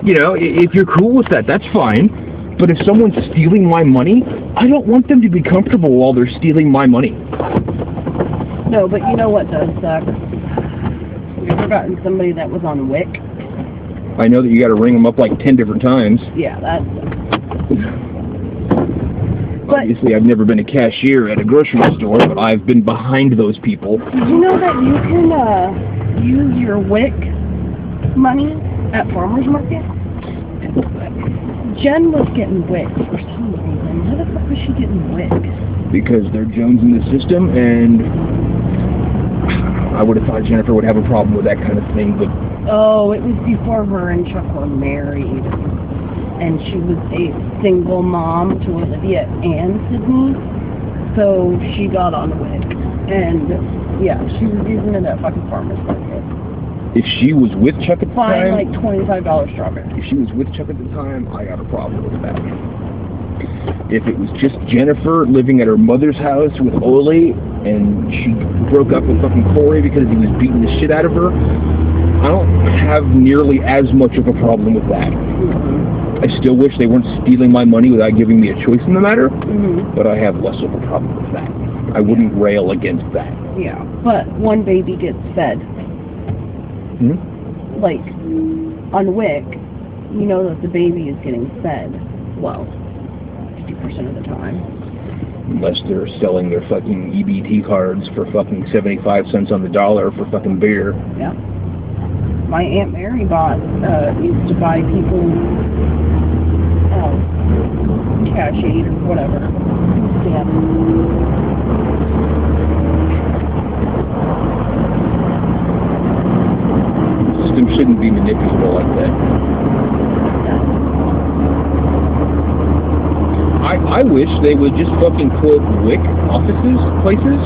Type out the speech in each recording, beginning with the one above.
You know, if you're cool with that, that's fine. But if someone's stealing my money, I don't want them to be comfortable while they're stealing my money. No, but you know what does suck? You've forgotten somebody that was on WIC. I know that you got to ring them up like 10 different times. Yeah, that sucks. Obviously, I've never been a cashier at a grocery store, but I've been behind those people. Did you know that you can use your WIC money at farmers market? Jen was getting WIC for some reason. Why the fuck was she getting WIC? Because they're Jones in the system, and I would have thought Jennifer would have a problem with that kind of thing, but... Oh, it was before her and Chuck were married. And she was a single mom to Olivia and Sydney, so she got on WIC. And, yeah, she was using it at fucking farmers market. If she was with Chuck at the time... like $25 strawberries. If she was with Chuck at the time, I got a problem with that. If it was just Jennifer living at her mother's house with Oli, and she broke up with fucking Corey because he was beating the shit out of her, I don't have nearly as much of a problem with that. I still wish they weren't stealing my money without giving me a choice in the matter, but I have less of a problem with that. I wouldn't rail against that. Yeah, but one baby gets fed. Like, on WIC, you know that the baby is getting fed, well, 50% of the time. Unless they're selling their fucking EBT cards for fucking 75 cents on the dollar for fucking beer. Yeah. My Aunt Mary used to buy people cash aid or whatever. Yeah. The system shouldn't be manipulable like that. I wish they would just fucking put WIC places,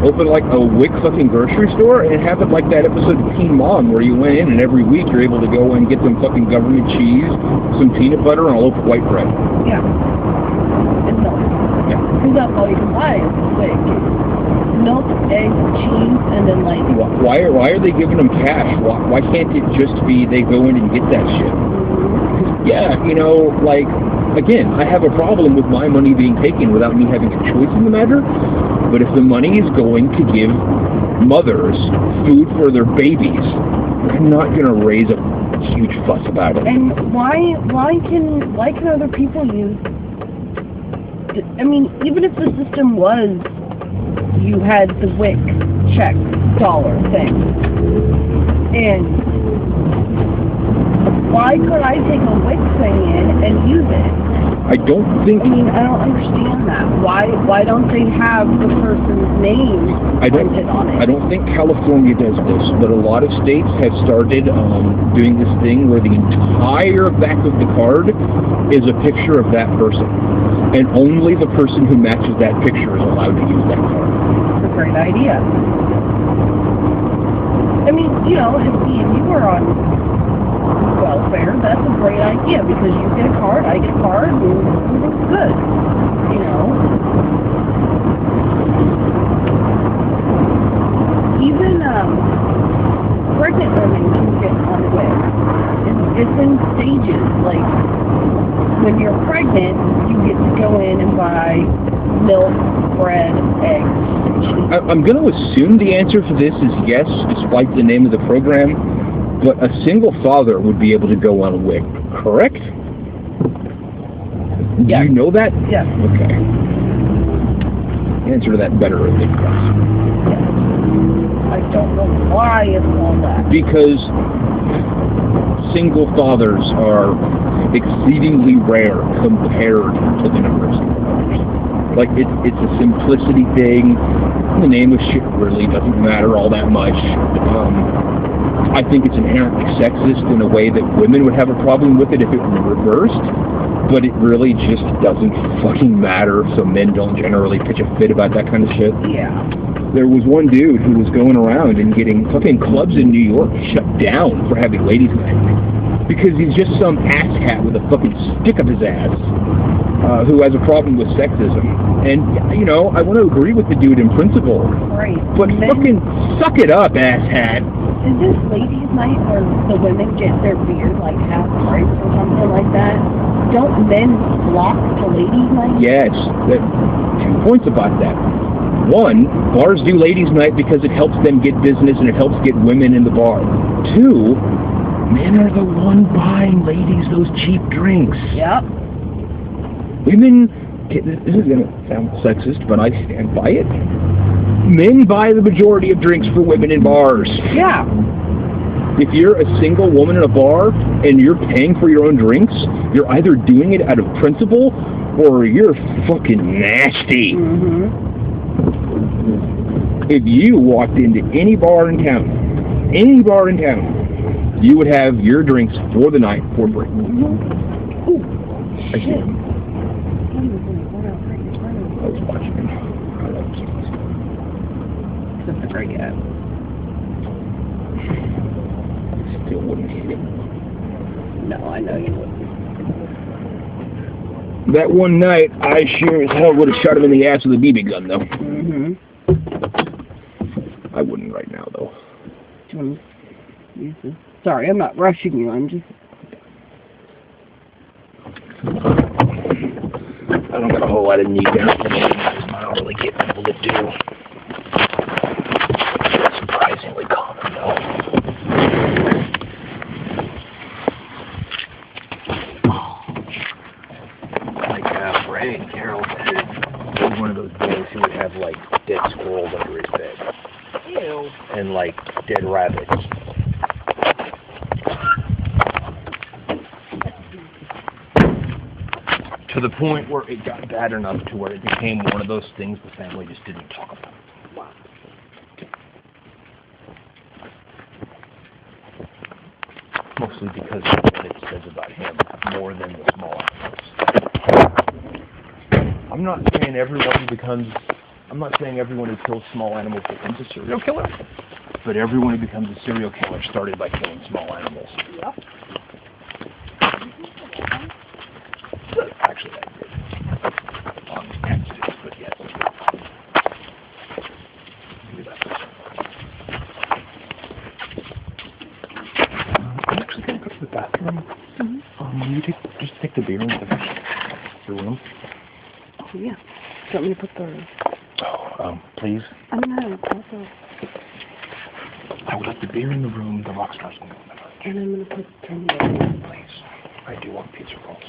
open like a WIC fucking grocery store, and have it like that episode of Teen Mom where you went in and every week you're able to go and get some fucking government cheese, some peanut butter, and a loaf of white bread. Yeah. And milk. Yeah. Because that's all you can buy is WIC. Milk, eggs, cheese, and then like... Why are they giving them cash? Why can't it just be they go in and get that shit? Yeah, you know, like... Again, I have a problem with my money being taken without me having a choice in the matter, but if the money is going to give mothers food for their babies, I'm not going to raise a huge fuss about it. And why can other people use... I mean, even if the system was, you had the WIC check dollar thing, and why could I take a WIC thing in and use it? I don't think... I mean, I don't understand that. Why don't they have the person's name printed on it? I don't think California does this, but a lot of states have started doing this thing where the entire back of the card is a picture of that person. And only the person who matches that picture is allowed to use that card. That's a great idea. I mean, you know, if me and you were on welfare, that's a great idea because you get a card, I get a card, and everything's good. You know? Even pregnant women can get on WIC. It's in stages. Like, when you're pregnant, you get to go in and buy milk, bread, eggs, and cheese. I'm going to assume the answer for this is yes, despite the name of the program. But a single father would be able to go on WIC, correct? Yeah. Do you know that? Yes. Okay. Answer to that better, I think. Yes. I don't know why it's all that. Because single fathers are exceedingly rare compared to the number of single fathers. Like, it's a simplicity thing. The name of shit really doesn't matter all that much. I think it's inherently sexist in a way that women would have a problem with it if it were reversed, but it really just doesn't fucking matter, so men don't generally pitch a fit about that kind of shit. Yeah. There was one dude who was going around and getting fucking clubs in New York shut down for having ladies' night, because he's just some asshat with a fucking stick up his ass, who has a problem with sexism. And, you know, I want to agree with the dude in principle, Right. but fucking suck it up, asshat. is this ladies' night where the women get their beer like half price or something like that? Don't men flock to ladies' night? Yes. 2 points about that. One, bars do ladies' night because it helps them get business and it helps get women in the bar. 2, men are the one buying ladies those cheap drinks. Yep. Women, this is going to sound sexist, but I stand by it. Men buy the majority of drinks for women in bars. Yeah. If you're a single woman in a bar and you're paying for your own drinks, you're either doing it out of principle or you're fucking nasty. Mm-hmm. If you walked into any bar in town, you would have your drinks for the night for free. Mm-hmm. Ooh, shit. I was watching him. I love him. That's a great ad. Still wouldn't hit him. No, I know you wouldn't. That one night, I sure as hell would have shot him in the ass with a BB gun, though. Mm-hmm. I wouldn't right now, though. Do you want to use this? Sorry, I'm not rushing you. I'm just... I don't got a whole lot of need down. I don't really get people to do. Surprisingly common, though. Like Ray and Carol said, he was one of those boys who would have like dead squirrels under his bed. Ew. And like dead rabbits. To the point where it got bad enough to where it became one of those things the family just didn't talk about. Wow. Mostly because of what it says about him more than the small animals. I'm not saying everyone who kills small animals becomes a serial killer, but everyone who becomes a serial killer started by killing small animals. Yep. Actually, I did. On accident, but yes. I'm actually going to go to the bathroom. Mm-hmm. You just take the beer into the room. Oh, yeah. Do you want me to put the... Oh, please. I don't know. Also... I would like the beer in the room, the rock stars can go in the fridge. And I'm going to put... Please. I do want pizza rolls.